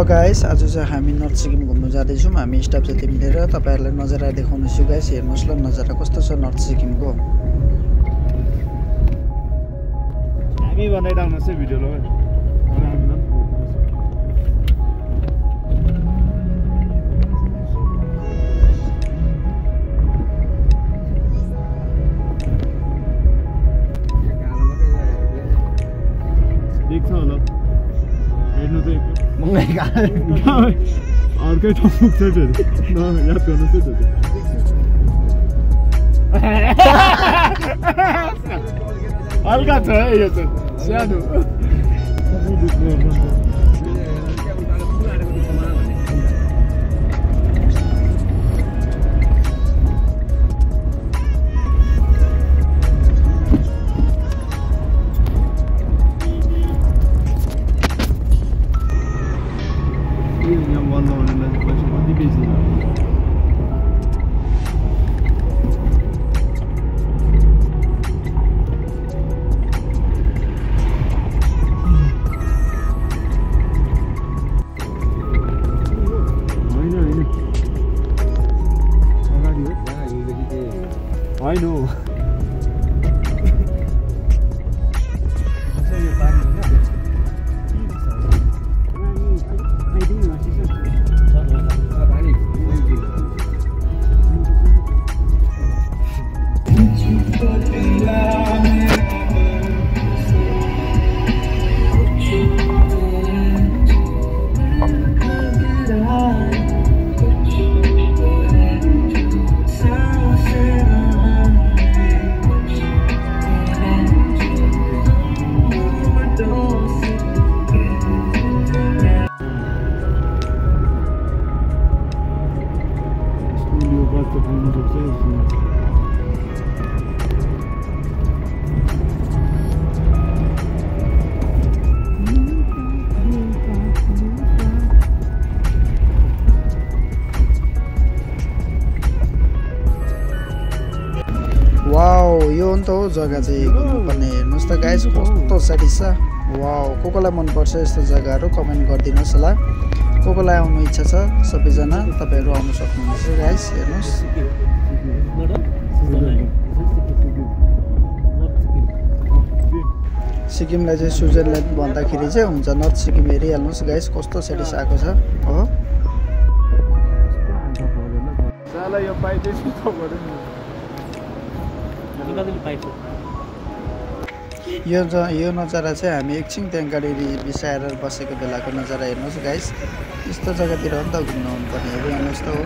Hello guys, आज चाहिँ हामी नर्थ सिक्किम घुम्न जाँदैछौँ। हामी स्टाफ जति मिलेर तपाईहरुलाई नजारा देखाउनेछु। गाइस हेर्नुस् ल, नजारा कस्तो छ नर्थ सिक्किमको। हामी बनाइराख्नुस् है भिडियो ल। देख्छ होला हेर्नु त अर्कै ठाउँ पुग्छ फेरि याद गर्नुहोस् है हल्का छ है यो चाहिँ सानो I know. वाओ, यो अन्त हो जग्गा चाहिँ घुम्नुपर्ने। हेर्नुहोस् त गाइस कस्तो साइड छ। वाओ, कोलाई मन पर्छ यस्तो जग्गाहरू कमेन्ट गरिदिनुहोस् ल। कोलाई आउनु इच्छा छ सबैजना तपाईहरु आउन सक्नुहुन्छ। गाइस हेर्नुहोस्, सिक्किमलाई चाहिँ स्विजरल्यान्ड भन्दाखेरि चाहिँ हुन्छ नर्थ सिक्किम। हेरिहाल्नुहोस् गाइस कस्तो साइड आएको छ हो। यो नजारा चाहिँ हामी एकछिन त्यहाँ गाडी बिसाएर बसेको बेलाको नजारा। हेर्नुहोस् गाइस, यस्तो जग्गातिर हो नि त घुम्न आउनुपर्ने। हेरिहाल्नुहोस् त हो।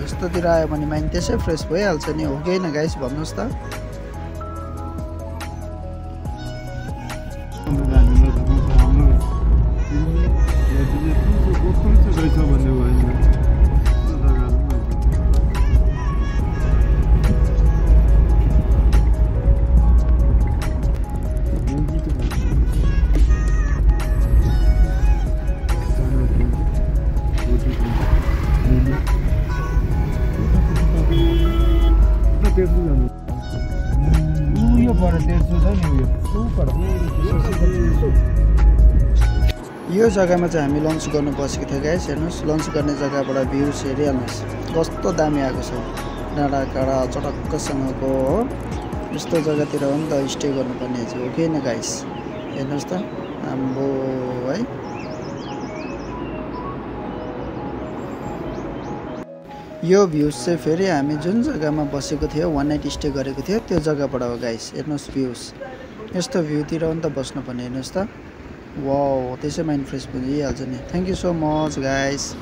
यस्तोतिर आयो भने माइन्ड त्यसै फ्रेस भइहाल्छ नि, हो कि होइन गाइस भन्नुहोस् त। यो जग्गामा चाहिँ हामी लन्च गर्नु बसेको थियो गाइस। हेर्नुहोस् लन्च गर्ने जग्गाबाट भ्यूज हेरिहाल्नुहोस् कस्तो दामी आएको छ। डाँडा काँडा चटक्कसँगको हो। यस्तो जग्गातिर हो नि त स्टे गर्नुपर्ने चाहिँ, हो कि होइन गाइस। हेर्नुहोस् त आम्बो है। यो भ्यूज चाहिँ फेरि हामी जुन जग्गामा बसेको थियो, वान नाइट स्टे गरेको थियो त्यो जग्गाबाट हो गाइस। हेर्नुहोस् भ्यूज, यस्तो भ्यूतिर हो नि त बस्नुपर्ने। हेर्नुहोस् त, वाओ, त्यसै माइन्ड फ्रेस भइहाल्छ नि। Thank you so much guys.